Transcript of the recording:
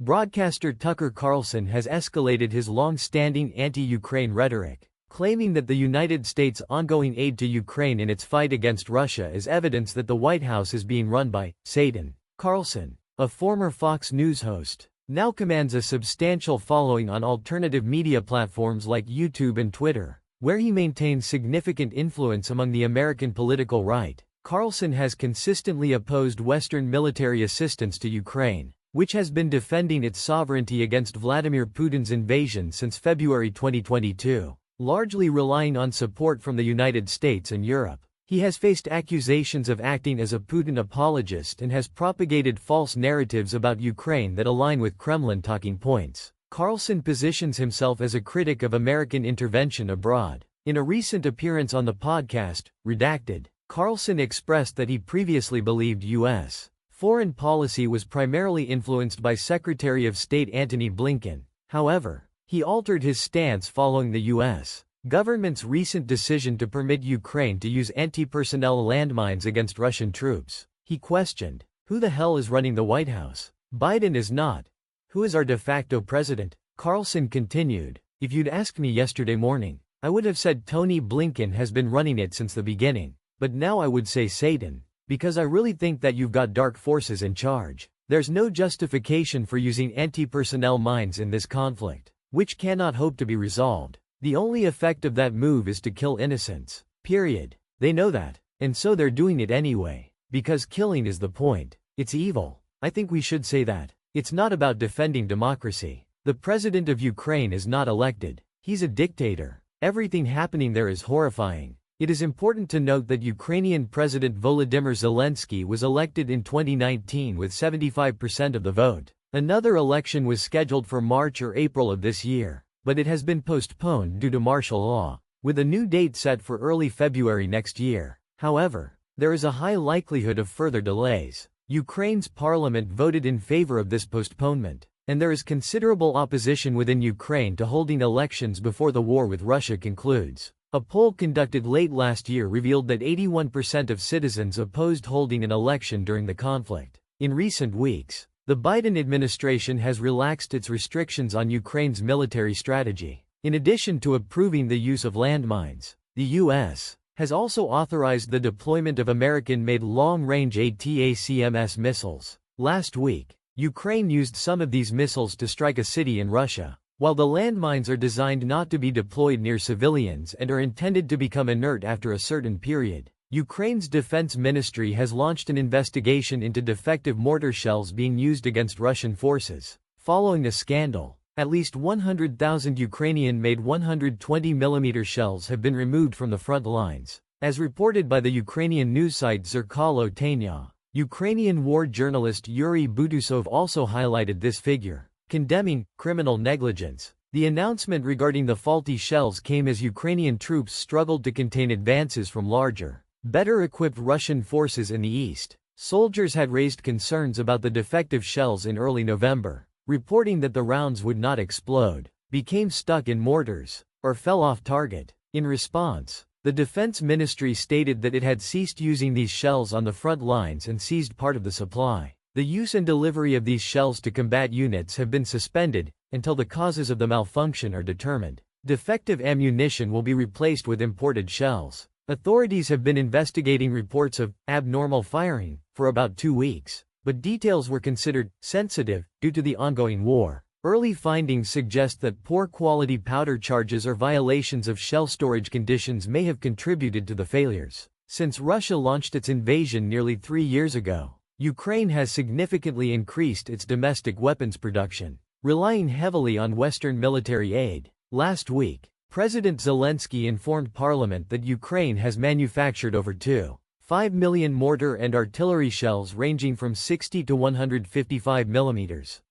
Broadcaster Tucker Carlson has escalated his long-standing anti-Ukraine rhetoric, claiming that the United States' ongoing aid to Ukraine in its fight against Russia is evidence that the White House is being run by Satan. Carlson, a former Fox News host, now commands a substantial following on alternative media platforms like YouTube and Twitter, where he maintains significant influence among the American political right. Carlson has consistently opposed Western military assistance to Ukraine, which has been defending its sovereignty against Vladimir Putin's invasion since February 2022, largely relying on support from the United States and Europe. He has faced accusations of acting as a Putin apologist and has propagated false narratives about Ukraine that align with Kremlin talking points. Carlson positions himself as a critic of American intervention abroad. In a recent appearance on the podcast, Redacted, Carlson expressed that he previously believed U.S. foreign policy was primarily influenced by Secretary of State Antony Blinken. However, he altered his stance following the U.S. government's recent decision to permit Ukraine to use anti-personnel landmines against Russian troops. He questioned, "Who the hell is running the White House? Biden is not. Who is our de facto president?" Carlson continued, "If you'd asked me yesterday morning, I would have said Tony Blinken has been running it since the beginning. But now I would say Satan, because I really think that you've got dark forces in charge. There's no justification for using anti-personnel mines in this conflict, which cannot hope to be resolved. The only effect of that move is to kill innocents. Period. They know that, and so they're doing it anyway, because killing is the point. It's evil. I think we should say that. It's not about defending democracy. The president of Ukraine is not elected. He's a dictator. Everything happening there is horrifying. It is important to note that Ukrainian President Volodymyr Zelensky was elected in 2019 with 75% of the vote. Another election was scheduled for March or April of this year, but it has been postponed due to martial law, with a new date set for early February next year. However, there is a high likelihood of further delays. Ukraine's parliament voted in favor of this postponement, and there is considerable opposition within Ukraine to holding elections before the war with Russia concludes. A poll conducted late last year revealed that 81% of citizens opposed holding an election during the conflict. In recent weeks, the Biden administration has relaxed its restrictions on Ukraine's military strategy. In addition to approving the use of landmines, the U.S. has also authorized the deployment of American-made long-range ATACMS missiles. Last week, Ukraine used some of these missiles to strike a city in Russia. While the landmines are designed not to be deployed near civilians and are intended to become inert after a certain period, Ukraine's defense ministry has launched an investigation into defective mortar shells being used against Russian forces. Following the scandal, at least 100,000 Ukrainian-made 120mm shells have been removed from the front lines. As reported by the Ukrainian news site Zerkalo Tanya, Ukrainian war journalist Yuri Butusov also highlighted this figure, condemning criminal negligence. The announcement regarding the faulty shells came as Ukrainian troops struggled to contain advances from larger, better-equipped Russian forces in the east. Soldiers had raised concerns about the defective shells in early November, reporting that the rounds would not explode, became stuck in mortars, or fell off target. In response, the Defense Ministry stated that it had ceased using these shells on the front lines and seized part of the supply. The use and delivery of these shells to combat units have been suspended until the causes of the malfunction are determined. Defective ammunition will be replaced with imported shells. Authorities have been investigating reports of abnormal firing for about 2 weeks, but details were considered sensitive due to the ongoing war. Early findings suggest that poor quality powder charges or violations of shell storage conditions may have contributed to the failures. Since Russia launched its invasion nearly 3 years ago, Ukraine has significantly increased its domestic weapons production, relying heavily on Western military aid. Last week, President Zelensky informed Parliament that Ukraine has manufactured over 2.5 million mortar and artillery shells ranging from 60 to 155 millimeters.